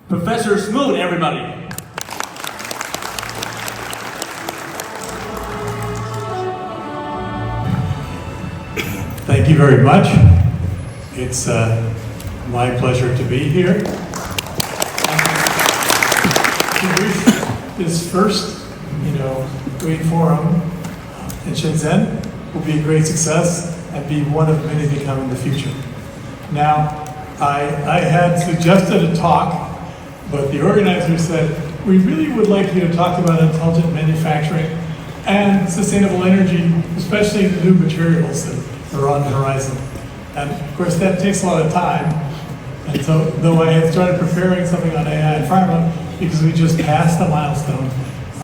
Professor Smoot, everybody. Thank you very much. It's my pleasure to be here. This first, great forum in Shenzhen will be a great success and be one of many to come in the future. Now, I had suggested a talk, but the organizer said, we really would like you to talk about intelligent manufacturing and sustainable energy, especially the new materials that are on the horizon. And of course, that takes a lot of time. And so, though I had started preparing something on AI and pharma, because we just passed the milestone.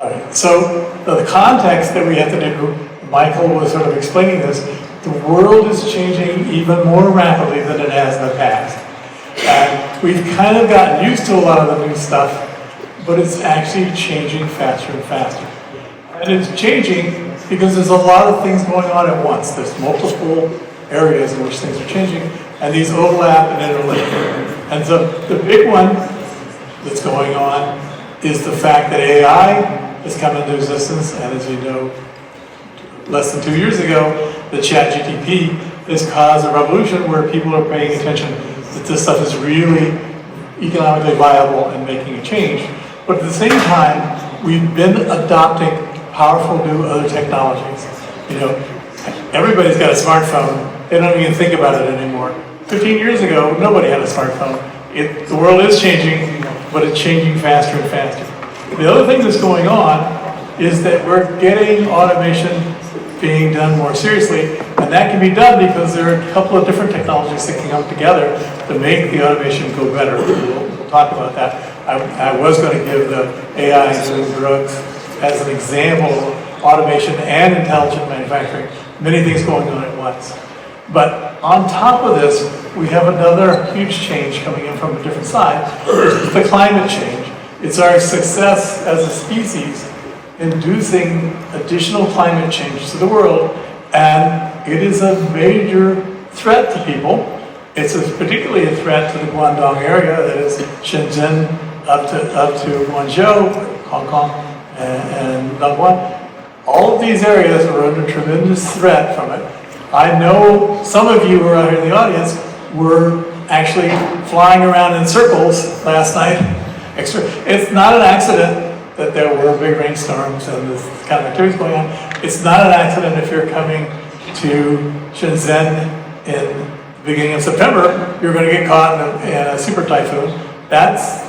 All right, so the context that we have to do, Michael was sort of explaining this, the world is changing even more rapidly than it has in the past. And we've kind of gotten used to a lot of the new stuff, but it's actually changing faster and faster. And it's changing because there's a lot of things going on at once. There's multiple areas in which things are changing, and these overlap and interlink. And so the big one that's going on is the fact that AI has come into existence, and as you know, less than 2 years ago, the ChatGPT has caused a revolution where people are paying attention that this stuff is really economically viable and making a change. But at the same time, we've been adopting powerful new other technologies. Everybody's got a smartphone. They don't even think about it anymore. 15 years ago, nobody had a smartphone. The world is changing, but it's changing faster and faster. The other thing that's going on is that we're getting automation being done more seriously, and that can be done because there are a couple of different technologies that can come together to make the automation go better. We'll talk about that. I was going to give the AI and drugs as an example of automation and intelligent manufacturing, many things going on at once. But on top of this, we have another huge change coming in from a different side. It's the climate change. It's our success as a species inducing additional climate change to the world, and it is a major threat to people. It's particularly a threat to the Guangdong area, that is Shenzhen up to Guangzhou, Hong Kong, and Guangdong. All of these areas are under tremendous threat from it. I know some of you who are out here in the audience were actually flying around in circles last night. It's not an accident that there were big rainstorms and this kind of activities going on. It's not an accident if you're coming to Shenzhen in the beginning of September, you're going to get caught in a super typhoon. That's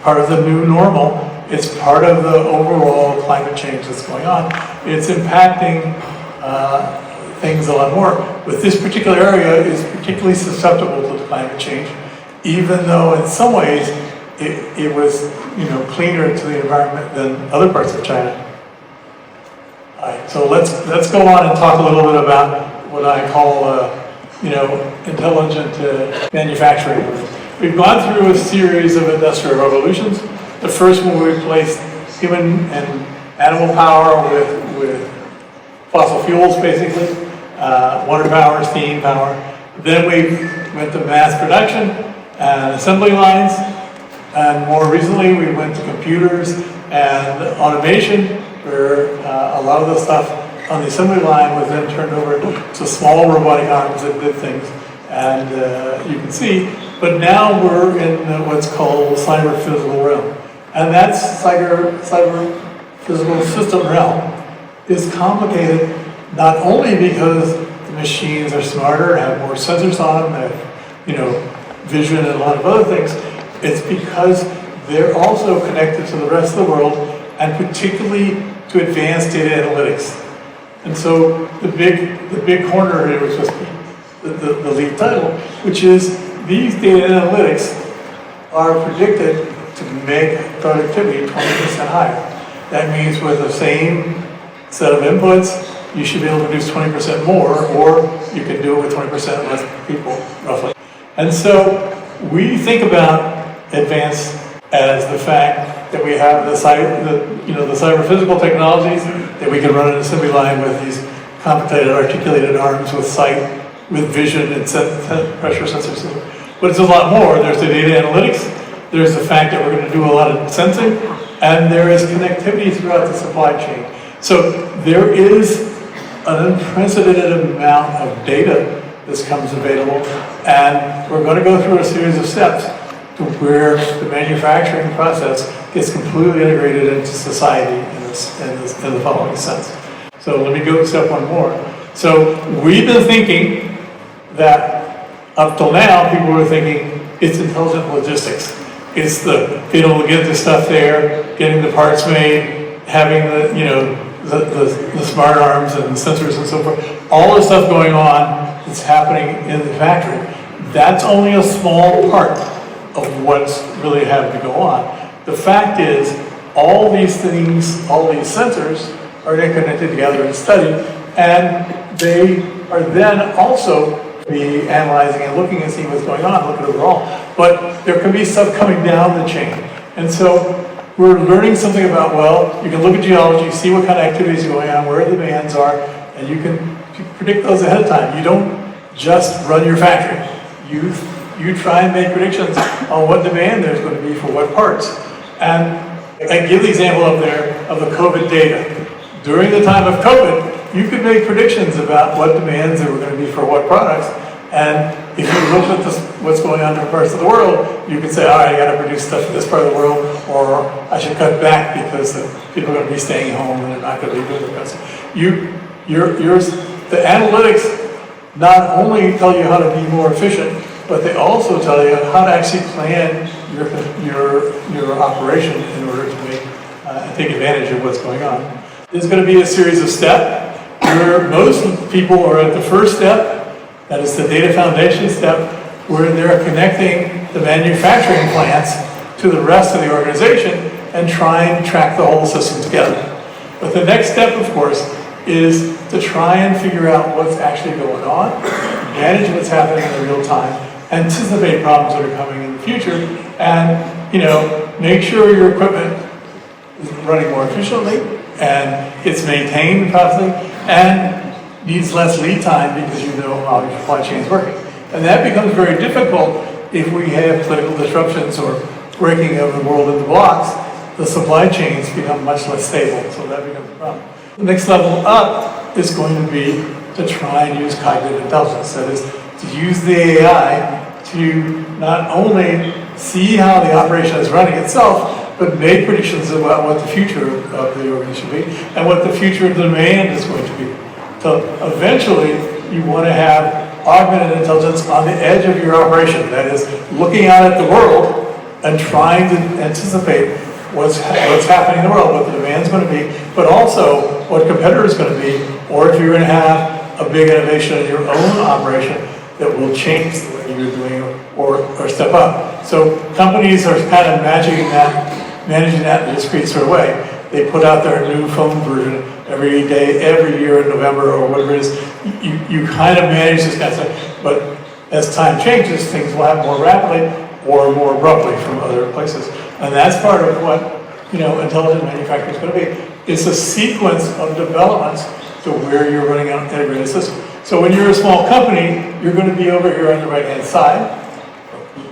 part of the new normal. It's part of the overall climate change that's going on. It's impacting things a lot more. But this particular area is particularly susceptible to the climate change, even though in some ways it was cleaner to the environment than other parts of China. All right, so let's go on and talk a little bit about what I call intelligent manufacturing. We've gone through a series of industrial revolutions. The first one, we replaced human and animal power with fossil fuels, basically, water power, steam power. Then we went to mass production and assembly lines. And more recently, we went to computers and automation, where a lot of the stuff on the assembly line was then turned over to small robotic arms that did things. And you can see, but now we're in what's called cyber-physical realm. And that cyber-physical system realm is complicated not only because the machines are smarter, have more sensors on them, have vision and a lot of other things. It's because they're also connected to the rest of the world, and particularly to advanced data analytics. And so the big corner here was just the lead title, which is these data analytics are predicted to make productivity 20% higher. That means with the same set of inputs, you should be able to produce 20% more, or you can do it with 20% less people, roughly. And so we think about advance as the fact that we have the cyber-physical technologies that we can run an assembly line with these complicated articulated arms with sight, with vision and pressure sensors. But it's a lot more. There's the data analytics, there's the fact that we're going to do a lot of sensing, and there is connectivity throughout the supply chain. So there is an unprecedented amount of data that comes available, and we're going to go through a series of steps to where the manufacturing process gets completely integrated into society in the following sense. So let me go step one more. So we've been thinking that up till now, people were thinking it's intelligent logistics. It's the being able to get the stuff there, getting the parts made, having the smart arms and the sensors and so forth. All the stuff going on that's happening in the factory. That's only a small part of what's really having to go on. The fact is, all these things, all these sensors are then connected together and studied, and they are then also be analyzing and looking and seeing what's going on, looking overall. But there can be stuff coming down the chain. And so we're learning something about, well, you can look at geology, see what kind of activities are going on, where the demands are, and you can predict those ahead of time. You don't just run your factory. You try and make predictions on what demand there's going to be for what parts. And I give the example up there of the COVID data. During the time of COVID, you could make predictions about what demands there were going to be for what products. And if you look at what's going on in different parts of the world, you can say, all right, I got to produce stuff for this part of the world, or I should cut back because people are going to be staying home and they're not going to be doing the rest. The analytics not only tell you how to be more efficient, but they also tell you how to actually plan your operation in order to take advantage of what's going on. There's going to be a series of steps where most people are at the first step. That is the data foundation step, where they're connecting the manufacturing plants to the rest of the organization and trying to track the whole system together. But the next step, of course, is to try and figure out what's actually going on, manage what's happening in real time, anticipate problems that are coming in the future, and make sure your equipment is running more efficiently and it's maintained properly and needs less lead time because you know how your supply chain is working. And that becomes very difficult if we have political disruptions or breaking of the world into blocks. The supply chains become much less stable, so that becomes a problem. The next level up is going to be to try and use cognitive intelligence. That is, to use the AI to not only see how the operation is running itself, but make predictions about what the future of the organization should be and what the future of the demand is going to be. So eventually, you want to have augmented intelligence on the edge of your operation. That is, looking out at the world and trying to anticipate what's happening in the world, what the demand's going to be, but also what competitors going to be, or if you're going to have a big innovation in your own operation that will change the way you're doing or step up. So companies are kind of managing that in a discrete sort of way. They put out their new phone version every day, every year in November or whatever it is. You kind of manage this kind of stuff, but as time changes, things will happen more rapidly or more abruptly from other places. And that's part of what intelligent manufacturing is going to be. It's a sequence of developments to where you're running an integrated system. So when you're a small company, you're going to be over here on the right-hand side,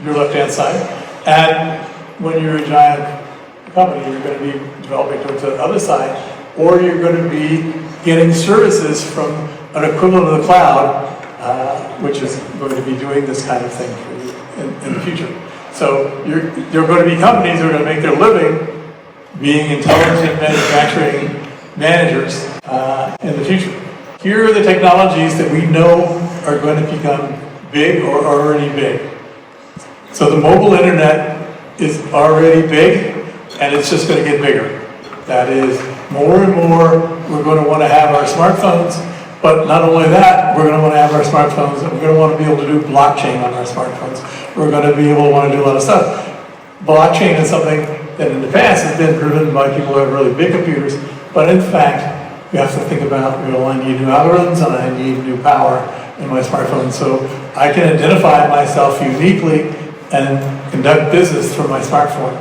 your left-hand side, and when you're a giant company, you're going to be developing towards the other side, or you're going to be getting services from an equivalent of the cloud, which is going to be doing this kind of thing for you in the future. So there are going to be companies that are going to make their living being intelligent manufacturing managers in the future. Here are the technologies that we know are going to become big or are already big. So the mobile internet is already big, and it's just going to get bigger. That is, more and more, we're going to want to have our smartphones, but not only that, we're going to want to have our smartphones, and we're going to want to be able to do blockchain on our smartphones. We're going to be able to want to do a lot of stuff. Blockchain is something that in the past has been driven by people who have really big computers, but in fact, you have to think about, I need new algorithms and I need new power in my smartphone, so I can identify myself uniquely and conduct business from my smartphone.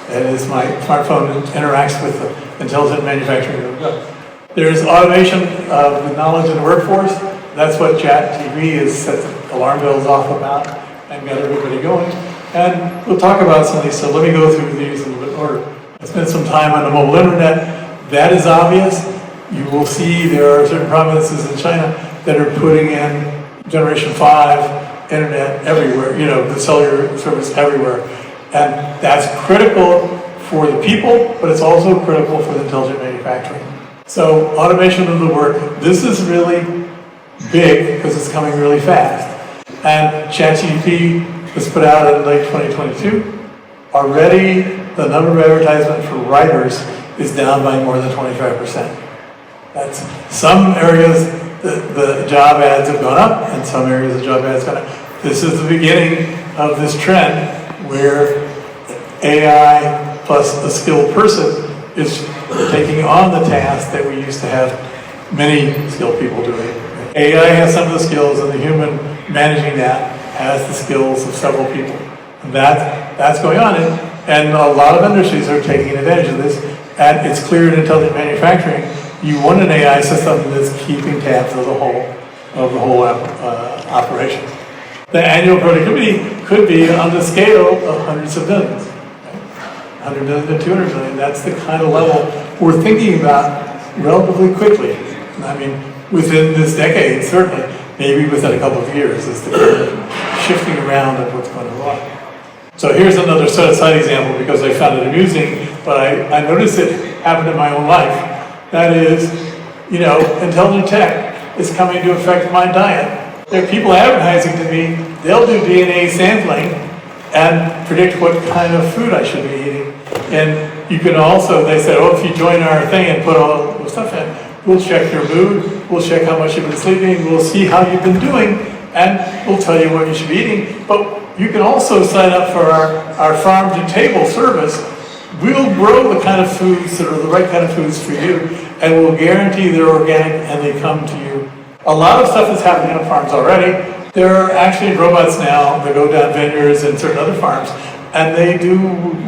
That is, my smartphone interacts with the intelligent manufacturing of the goods. There's automation of the knowledge in the workforce. That's what ChatGPT has set the alarm bells off about and got everybody going. And we'll talk about some of these, so let me go through these in a little bit order. I spent some time on the mobile internet. That is obvious. You will see there are certain provinces in China that are putting in Generation 5 internet everywhere, you know, the cellular service everywhere. And that's critical for the people, but it's also critical for the intelligent manufacturing. So automation of the work, this is really big because it's coming really fast. And ChatGPT was put out in late 2022. Already, the number of advertisements for writers is down by more than 25%. That's some areas the job ads have gone up, and some areas the job ads have gone up. This is the beginning of this trend where AI plus a skilled person is taking on the task that we used to have many skilled people doing. AI has some of the skills, and the human managing that has the skills of several people. And that's going on, and a lot of industries are taking advantage of this. And it's clear in intelligent manufacturing, you want an AI system that's keeping tabs of the whole operation. The annual productivity could be on the scale of hundreds of millions, right? 100 million to 200 million. That's the kind of level we're thinking about relatively quickly. I mean, within this decade, certainly, maybe within a couple of years, is the kind of shifting around of what's going on. So here's another side example because I found it amusing, but I noticed it happened in my own life. That is, you know, intelligent tech is coming to affect my diet. There are people advertising to me, they'll do DNA sampling and predict what kind of food I should be eating. And you can also, they said, oh, if you join our thing and put all the stuff in, we'll check your mood, we'll check how much you've been sleeping, we'll see how you've been doing, and we'll tell you what you should be eating. But you can also sign up for our farm-to-table service. We'll grow the kind of foods that are the right kind of foods for you, and we'll guarantee they're organic and they come to you. A lot of stuff is happening on farms already. There are actually robots now that go down vineyards and certain other farms, and they do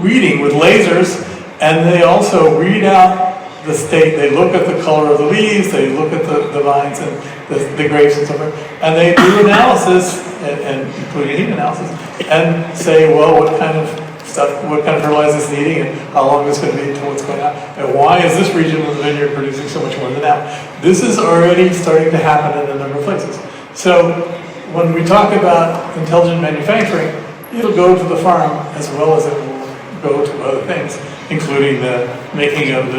reading with lasers, and they also read out the state. They look at the color of the leaves, they look at the vines and the grapes and so forth, and they do analysis, and including heat analysis, and say, well, what kind of stuff, what kind of fertilizer it's needing, and how long it's going to be until what's going on, and why is this region of the vineyard producing so much more than that? This is already starting to happen in a number of places. So when we talk about intelligent manufacturing, it'll go to the farm as well as it will go to other things, including the making of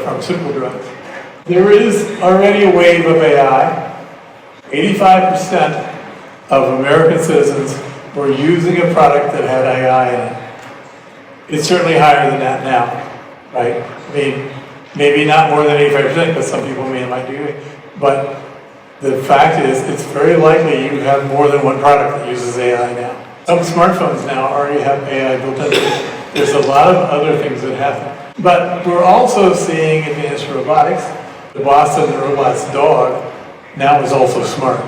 pharmaceutical drugs. There is already a wave of AI. 85% of American citizens were using a product that had AI in it. It's certainly higher than that now, right? I mean, maybe not more than 85%, because some people might do it. But the fact is, it's very likely you have more than one product that uses AI now. Some smartphones now already have AI built into it. There's a lot of other things that happen. But we're also seeing advanced robotics. The Boston Robot's dog now is also smart.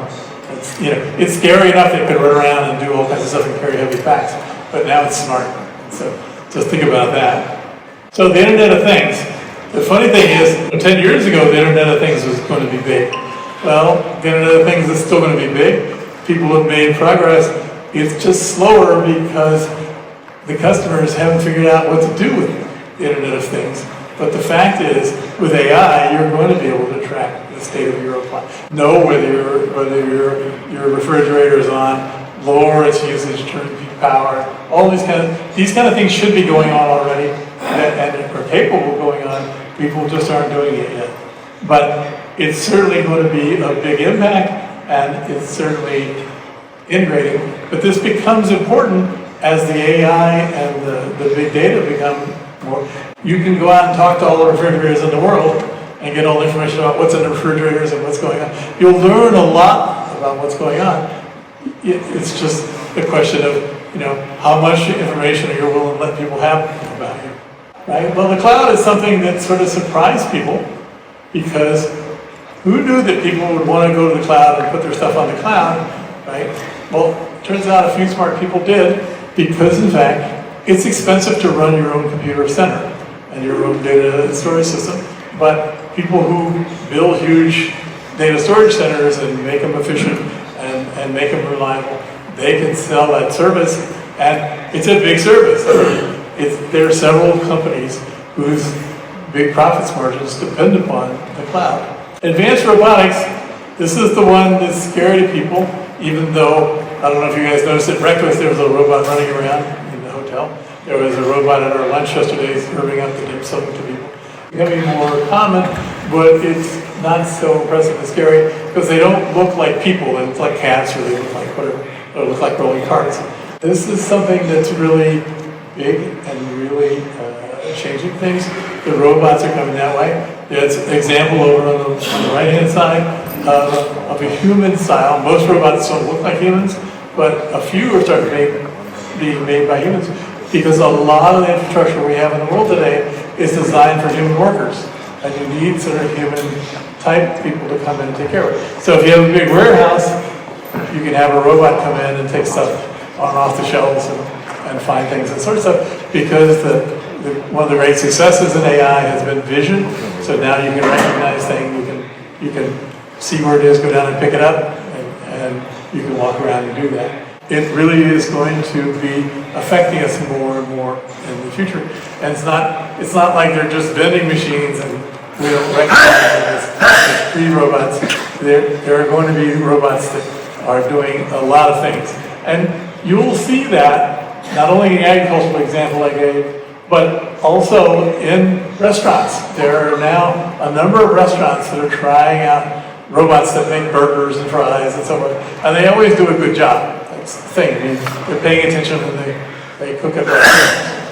It's scary enough that it can run around and do all kinds of stuff and carry heavy packs, but now it's smart. So just think about that. So the Internet of Things. The funny thing is, 10 years ago, the Internet of Things was going to be big. Well, the Internet of Things is still going to be big. People have made progress. It's just slower because the customers haven't figured out what to do with the Internet of Things. But the fact is, with AI, you're going to be able to track the state of your appliance. Know whether your refrigerator is on, lower its usage, turn peak power. All these kind of things should be going on already, and are capable of going on. People just aren't doing it yet. But it's certainly going to be a big impact, and it's certainly integrating. But this becomes important as the AI and the big data become more. You can go out and talk to all the refrigerators in the world and get all the information about what's in the refrigerators and what's going on. You'll learn a lot about what's going on. It's just a question of, how much information you're willing to let people have about you, right? Well, the cloud is something that sort of surprised people, because who knew that people would want to go to the cloud and put their stuff on the cloud, right? Well, it turns out a few smart people did, because in fact, it's expensive to run your own computer center and your own data storage system, but people who build huge data storage centers and make them efficient and make them reliable, they can sell that service And it's a big service. There are several companies whose big profits margins depend upon the cloud. Advanced robotics, this is the one that's scary to people, even though, I don't know if you guys noticed at breakfast, there was a robot running around in the hotel. There was a robot at our lunch yesterday serving up the dim sum to people. Becoming more common, but it's not so impressive and scary because they don't look like people. They look like cats, or they look like whatever, or look like rolling carts. This is something that's really big and really changing things. The robots are coming that way. There's an example over on the right-hand side of a human style. Most robots don't look like humans, but a few are starting being made by humans because a lot of the infrastructure we have in the world today is designed for human workers. And you need sort of human-type people to come in and take care of it. So if you have a big warehouse, you can have a robot come in and take stuff on off the shelves and find things and sort of stuff, because one of the great successes in AI has been vision. So now you can recognize things, you can see where it is, go down and pick it up, and you can walk around and do that. It really is going to be affecting us more and more in the future. And it's not like they're just vending machines and we don't recognize them as free robots. There are going to be robots that are doing a lot of things. And you'll see that not only in the agricultural example I gave, but also in restaurants. There are now a number of restaurants that are trying out robots that make burgers and fries and so forth. And they always do a good job. That's the thing. I mean, they're paying attention and they cook it right.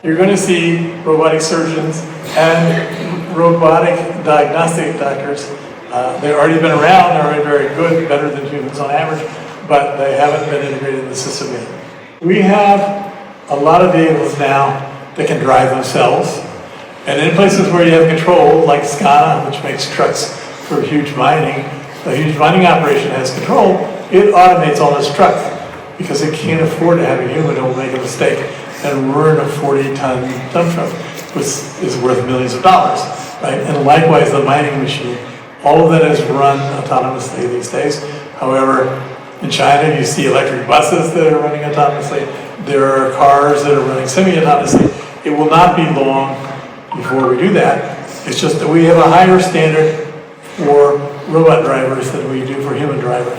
You're going to see robotic surgeons and robotic diagnostic doctors. They've already been around, they're already very good, better than humans on average, but they haven't been integrated in the system yet. We have a lot of vehicles now that can drive themselves. And in places where you have control, like Scana, which makes trucks for huge mining, a huge mining operation has control, it automates all its trucks because it can't afford to have a human who will make a mistake and ruin a 40-ton dump truck, which is worth millions of dollars, right? And likewise, the mining machine, all of that is run autonomously these days. However, in China, you see electric buses that are running autonomously. There are cars that are running semi-autonomously. It will not be long before we do that. It's just that we have a higher standard for robot drivers than we do for human drivers.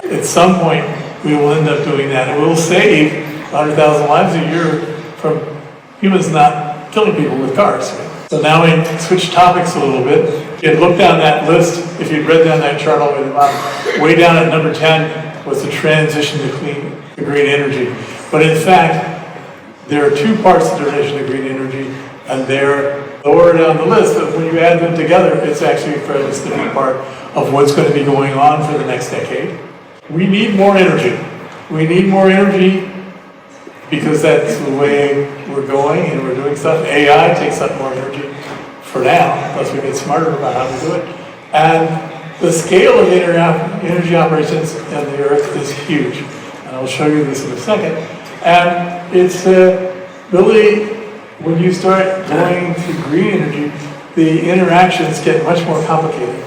At some point, we will end up doing that. And we'll save 100,000 lives a year from humans not killing people with cars. So now we switch topics a little bit. You look down that list, if you read down that chart all the way to the bottom, way down at number 10 was the transition to green energy. But in fact, there are two parts of the transition to green energy, and they're lower down the list, but when you add them together, it's actually a fairly significant part of what's going to be going on for the next decade. We need more energy. We need more energy because that's the way we're going and we're doing stuff. AI takes up more energy for now, plus we get smarter about how to do it. And the scale of energy operations in the Earth is huge. And I'll show you this in a second. And it's really, when you start going to green energy, the interactions get much more complicated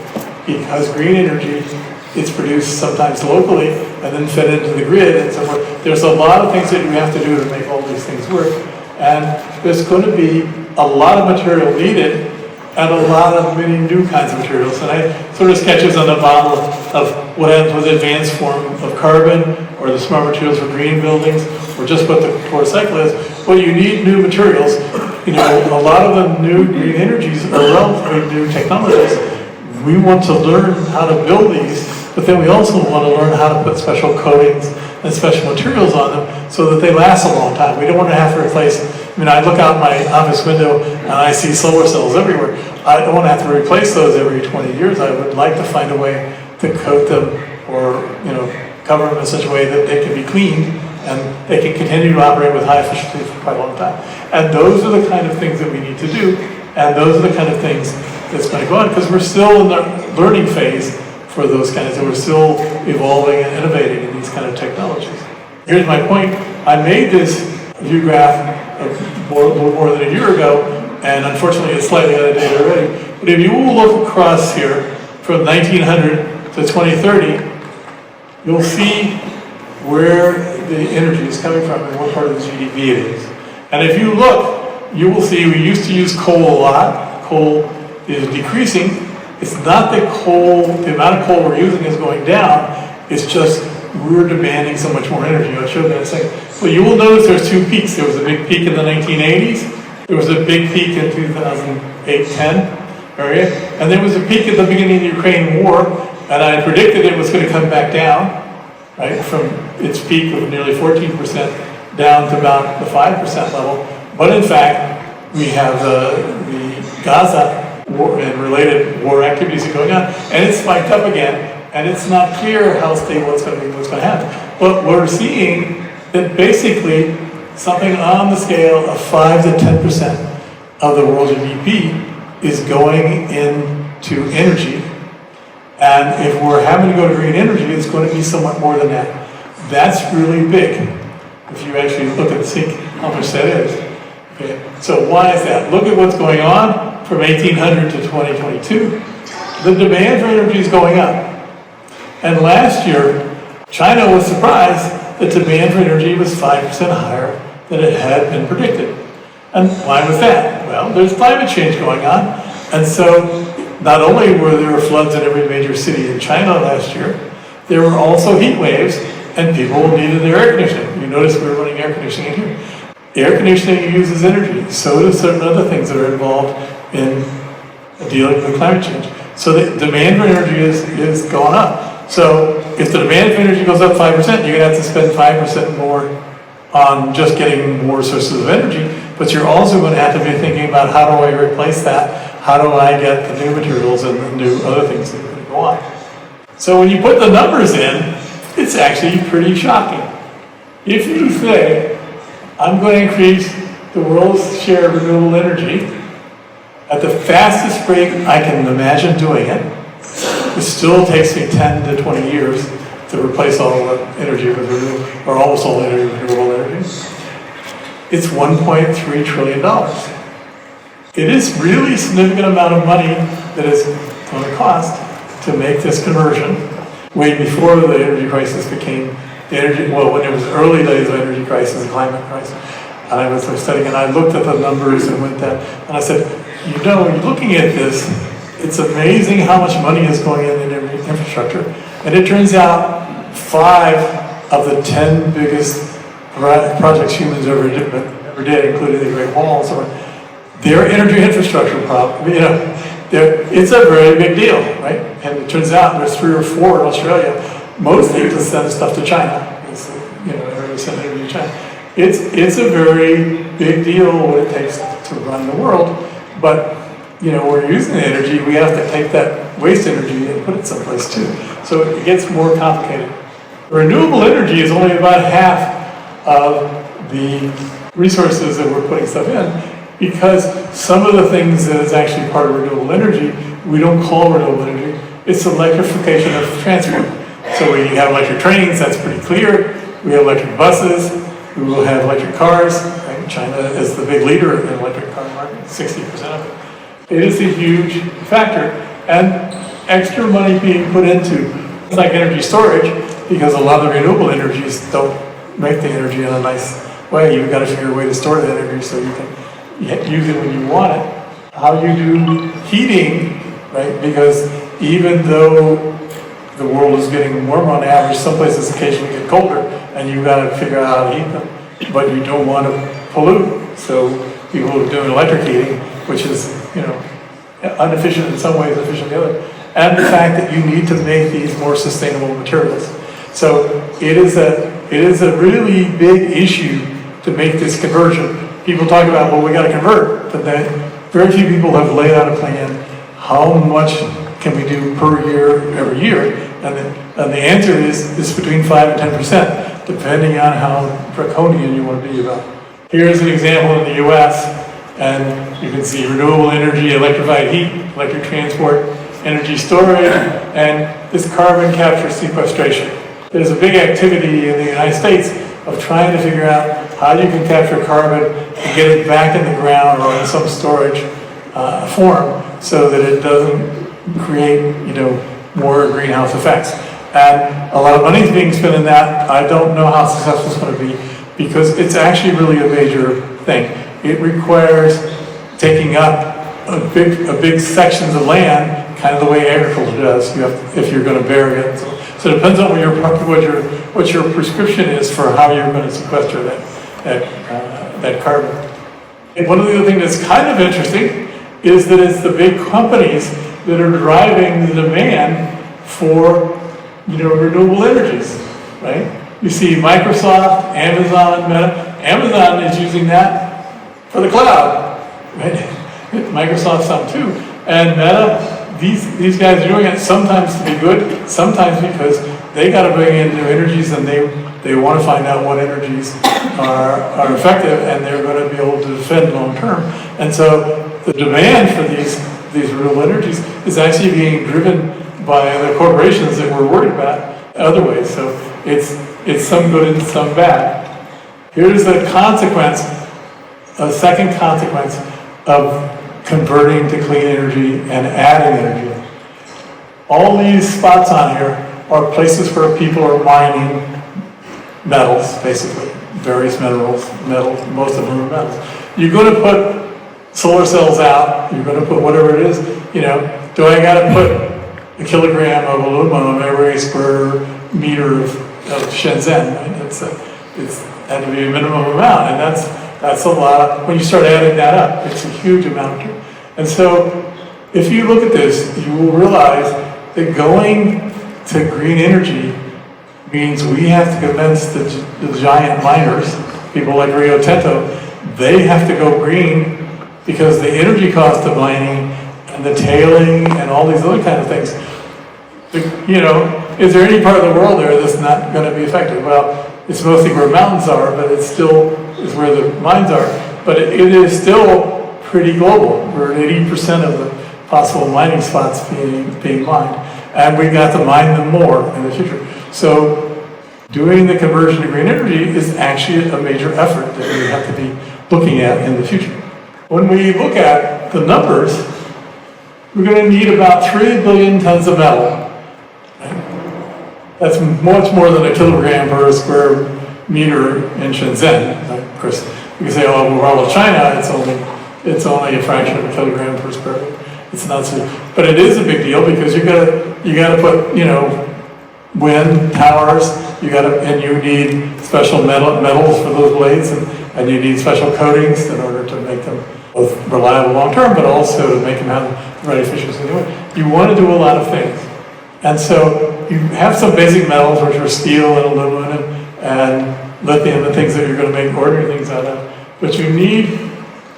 because green energy is produced sometimes locally and then fed into the grid and so forth. There's a lot of things that you have to do to make all these things work. And there's going to be a lot of material needed and a lot of many new kinds of materials. And I sort of sketches on the bottom of what happens with advanced form of carbon or the smart materials for green buildings or just what the core cycle is. Well, you need new materials. You know, a lot of the new green energies are relatively new technologies. We want to learn how to build these, but then we also want to learn how to put special coatings and special materials on them so that they last a long time. We don't want to have to replace, I mean, I look out my office window and I see solar cells everywhere. I don't want to have to replace those every 20 years. I would like to find a way to coat them or, you know, cover them in such a way that they can be cleaned and they can continue to operate with high efficiency for quite a long time. And those are the kind of things that we need to do, and those are the kind of things that's going to go on, because we're still in the learning phase for those kinds, and we're still evolving and innovating in these kind of technologies. Here's my point. I made this view graph a little more than a year ago, and unfortunately it's slightly out of date already. But if you will look across here from 1900 to 2030, you'll see where the energy is coming from and what part of the GDP it is. And if you look, you will see we used to use coal a lot. Coal is decreasing. It's not that the amount of coal we're using is going down, it's just we're demanding so much more energy. I'll show that in a second. Well, you will notice there's two peaks. There was a big peak in the 1980s. There was a big peak in 2008-10 area. And there was a peak at the beginning of the Ukraine war, and I predicted it was going to come back down, right, from its peak of nearly 14% down to about the 5% level. But in fact, we have the Gaza war and related war activities are going on, and it's spiked up again, and it's not clear how stable it's going to be, what's going to happen. But we're seeing that basically something on the scale of 5 to 10% of the world GDP is going into energy, and if we're having to go to green energy, it's going to be somewhat more than that. That's really big, if you actually look and see how much that is. Okay. So why is that? Look at what's going on from 1800 to 2022. The demand for energy is going up. And last year, China was surprised that demand for energy was 5% higher than it had been predicted. And why was that? Well, there's climate change going on. And so not only were there floods in every major city in China last year, there were also heat waves, and people needed their air conditioning. You notice we were running air conditioning in here. Air conditioning uses energy. So do certain other things that are involved in dealing with climate change. So the demand for energy is going up. So if the demand for energy goes up 5%, you're going to have to spend 5% more on just getting more sources of energy. But you're also going to have to be thinking about how do I replace that? How do I get the new materials and the new other things that are going to go on? So when you put the numbers in, it's actually pretty shocking. If you say, I'm going to increase the world's share of renewable energy at the fastest rate I can imagine doing it, it still takes me 10 to 20 years to replace all the energy with renewable, or almost all the energy with renewable energy. It's $1.3 trillion. It is really a significant amount of money that is going to cost to make this conversion. Way before the energy crisis became the energy, well, when it was early days of energy crisis and climate crisis, and I was studying, and I looked at the numbers and went down, and I said, you know, looking at this, it's amazing how much money is going in every infrastructure. And it turns out 5 of the 10 biggest projects humans ever did, including the Great Wall and so on, their energy infrastructure problem, you know, it's a very big deal, right? And it turns out there's 3 or 4 in Australia. Most they just send stuff to China. It's, you know, everybody send energy to China. It's a very big deal what it takes to run the world. But, you know, we're using the energy, we have to take that waste energy and put it someplace too. So it gets more complicated. Renewable energy is only about half of the resources that we're putting stuff in, because some of the things that is actually part of renewable energy, we don't call renewable energy, it's electrification of transport. So we have electric trains, that's pretty clear. We have electric buses, we will have electric cars. Right? China is the big leader in the electric car market, 60% of it. It is a huge factor, and extra money being put into like energy storage, because a lot of the renewable energies don't make the energy in a nice way. You've got to figure a way to store the energy so you can use it when you want it. How you do heating, right? Because even though the world is getting warmer on average, some places occasionally get colder, and you've got to figure out how to heat them. But you don't want to pollute, so people are doing electric heating, which is, you know, inefficient in some ways, efficient in the other. And the fact that you need to make these more sustainable materials. So it is a really big issue to make this conversion. People talk about, well, we got to convert, but then very few people have laid out a plan. How much can we do per year, every year? And the answer is between 5 and 10%, depending on how draconian you want to be about it. Here's an example in the US, and you can see renewable energy, electrified heat, electric transport, energy storage, and this carbon capture sequestration. There's a big activity in the United States of trying to figure out how you can capture carbon and get it back in the ground or in some storage form so that it doesn't create, you know, more greenhouse effects. And a lot of money is being spent in that. I don't know how successful it's going to be because it's actually really a major thing. It requires taking up a big sections of land, kind of the way agriculture does. You have, if you're going to bury it. So it depends on what your prescription is for how you're going to sequester that carbon. And one of the other things that's kind of interesting is that it's the big companies that are driving the demand for renewable energies, right? You see Microsoft, Amazon, Meta. Amazon is using that for the cloud, right? Microsoft some too. And Meta, these guys are doing it sometimes to be good, sometimes because they got to bring in new energies and they want to find out what energies are effective and they're going to be able to defend long term. And so the demand for these renewable energies is actually being driven by the corporations that we're worried about other ways. So it's some good and some bad. Here's the consequence, a second consequence of converting to clean energy and adding energy. All these spots on here are places where people are mining metals, basically, various metals, most of them are metals. You're going to put solar cells out, you're going to put whatever it is, do I got to put a kilogram of aluminum every square meter of Shenzhen, right? It's had to be a minimum amount, and that's a lot. When you start adding that up, it's a huge amount. And so, if you look at this, you will realize that going to green energy means we have to convince the giant miners, people like Rio Tinto, they have to go green because the energy cost of mining and the tailing and all these other kind of things. Is there any part of the world there that's not going to be affected? Well, it's mostly where mountains are, but it still is where the mines are. But it is still pretty global. We're at 80% of the possible mining spots being mined. And we've got to mine them more in the future. So doing the conversion to green energy is actually a major effort that we have to be looking at in the future. When we look at the numbers, we're going to need about 3 billion tons of metal. That's much more than a kilogram per square meter in Shenzhen. Of course, you can say, oh, well, all of China, it's only a fraction of a kilogram per square meter. It's not so, but it is a big deal because you got to put wind towers. And you need special metals for those blades, and you need special coatings in order to make them both reliable long term, but also to make them have the right efficiency. You want to do a lot of things. And so you have some basic metals, which are steel and aluminum and lithium and things that you're going to make ordinary things out of. But you need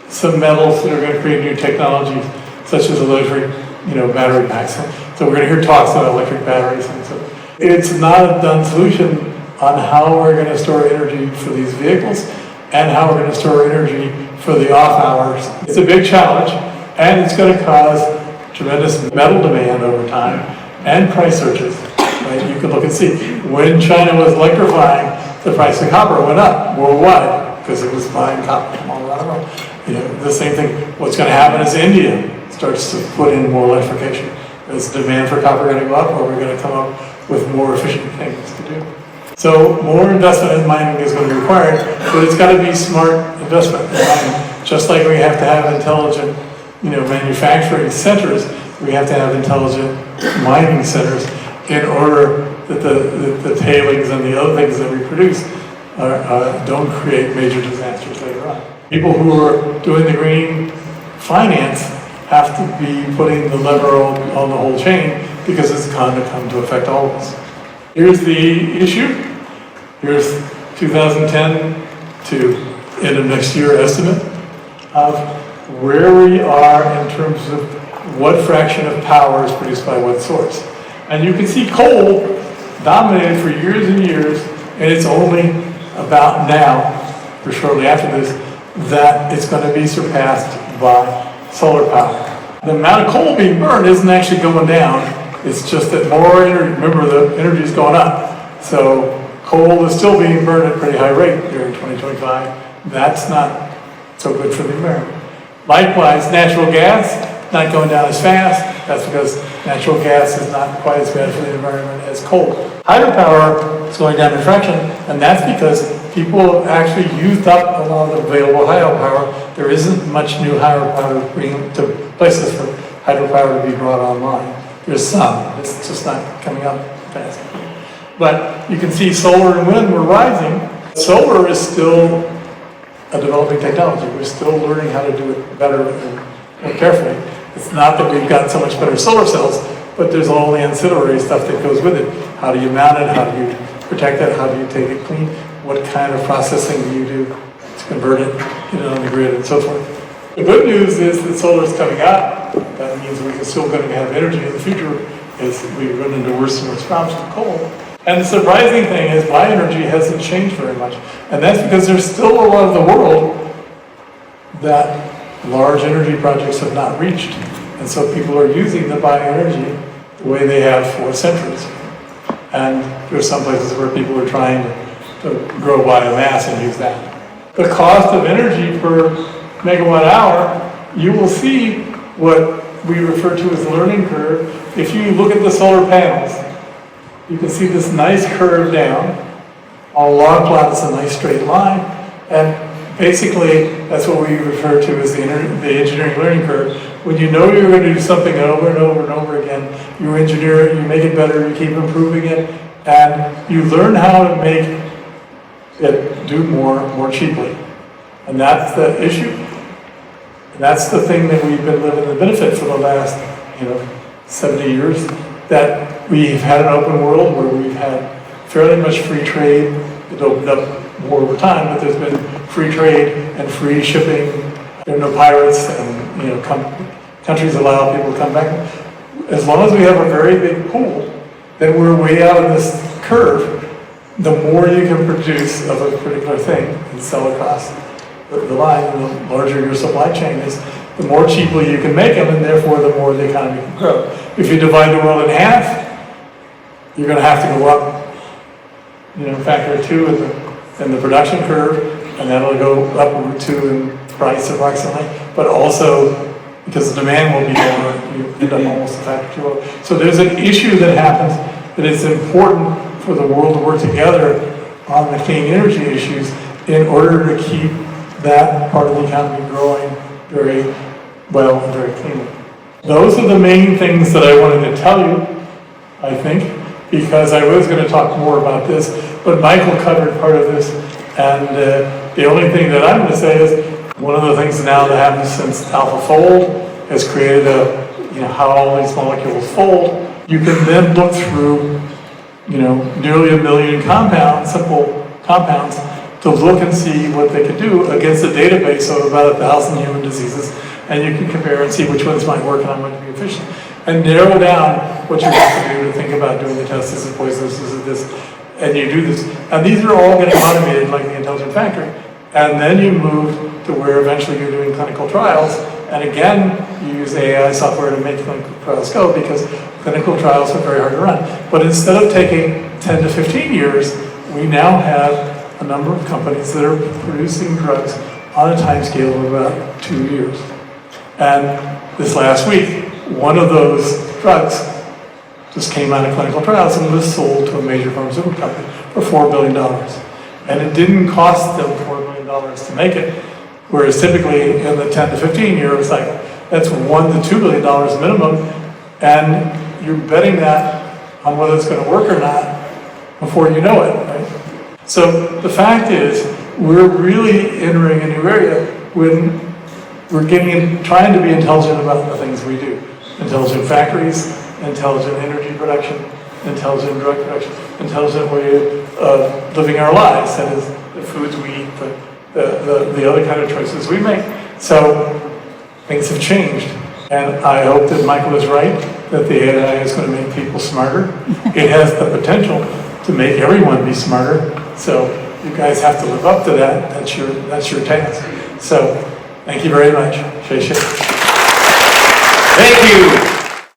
some metals that are going to create new technologies, such as electric, battery packs. So we're going to hear talks about electric batteries. And so it's not a done solution on how we're going to store energy for these vehicles and how we're going to store energy for the off hours. It's a big challenge, and it's going to cause tremendous metal demand over time. And price surges, right? You can look and see. When China was electrifying, the price of copper went up worldwide because it was buying copper from all around the world. The same thing. What's going to happen is India starts to put in more electrification. Is demand for copper going to go up, or are we going to come up with more efficient things to do? So more investment in mining is going to be required, but it's got to be smart investment in mining. Just like we have to have intelligent, manufacturing centers, we have to have intelligent mining centers in order that the tailings and the other things that we produce don't create major disasters later on. People who are doing the green finance have to be putting the lever on the whole chain because it's going to come to affect all of us. Here's the issue. Here's 2010 to end of next year estimate of where we are in terms of what fraction of power is produced by what source. And you can see coal dominated for years and years, and it's only about now, or shortly after this, that it's going to be surpassed by solar power. The amount of coal being burned isn't actually going down, it's just that more energy, remember the energy is going up. So coal is still being burned at a pretty high rate during 2025. That's not so good for the environment. Likewise, natural gas, not going down as fast. That's because Natural gas is not quite as bad for the environment as coal. Hydropower is going down in fraction, and that's because people have actually used up a lot of the available hydropower. There isn't much new hydropower being to places for hydropower to be brought online. There's some, it's just not coming up fast. But you can see solar and wind were rising. Solar is still a developing technology. We're still learning how to do it better and more carefully. It's not that we've got so much better solar cells, but there's all the ancillary stuff that goes with it. How do you mount it? How do you protect it? How do you take it clean? What kind of processing do you do to convert it, get it on the grid, and so forth? The good news is that solar is coming out. That means we're still going to have energy in the future as we run into worse and worse problems with coal. And the surprising thing is bioenergy hasn't changed very much. And that's because there's still a lot of the world that large energy projects have not reached. And so people are using the bioenergy the way they have for centuries. And there's some places where people are trying to grow biomass and use that. The cost of energy per megawatt hour, you will see what we refer to as the learning curve. If you look at the solar panels, you can see this nice curve down. On a log plot, it's a nice straight line. And basically, that's what we refer to as the engineering learning curve. When you know you're going to do something over and over and over again, you engineer it, you make it better, you keep improving it, and you learn how to make it do more cheaply. And that's the issue. And that's the thing that we've been living the benefit for the last, 70 years, that we've had an open world where we've had fairly much free trade. It opened up more over time, but there's been free trade and free shipping. There are no pirates, and countries allow people to come back. As long as we have a very big pool, then we're way out of this curve. The more you can produce of a particular thing and sell across the line, and the larger your supply chain is, the more cheaply you can make them, and therefore the more the economy can grow. If you divide the world in half, you're going to have to go up, factor 2 in the production curve, and that'll go up root 2 in price approximately, but also because the demand will be lower, you end up almost a factor 2 lower. So there's an issue that happens that it's important for the world to work together on the clean energy issues in order to keep that part of the economy growing very well and very cleanly. Those are the main things that I wanted to tell you, I think, because I was going to talk more about this, but Michael covered part of this, and the only thing that I'm going to say is one of the things now that happens since AlphaFold has created how all these molecules fold. You can then look through nearly 1 million compounds, simple compounds, to look and see what they can do against a database of about 1,000 human diseases, and you can compare and see which ones might work and how much be efficient, and narrow down what you have to do to think about doing the tests and poisons and this, and you do this. And these are all getting automated like the Intelligent Factory, and then you move to where eventually you're doing clinical trials, and again, you use AI software to make clinical trials go, because clinical trials are very hard to run. But instead of taking 10 to 15 years, we now have a number of companies that are producing drugs on a time scale of about 2 years. And this last week, one of those drugs just came out of clinical trials and was sold to a major pharmaceutical company for $4 billion. And it didn't cost them $4 billion to make it, whereas typically in the 10 to 15 years, that's $1 to $2 billion minimum, and you're betting that on whether it's going to work or not before you know it, right? So the fact is, we're really entering a new area when we're trying to be intelligent about the things we do. Intelligent factories, intelligent energy production, intelligent drug production, intelligent way of living our lives, that is, the foods we eat, the other kind of choices we make. So things have changed. And I hope that Michael is right, that the AI is going to make people smarter. It has the potential to make everyone be smarter. So you guys have to live up to that. That's your task. So thank you very much. Thank you.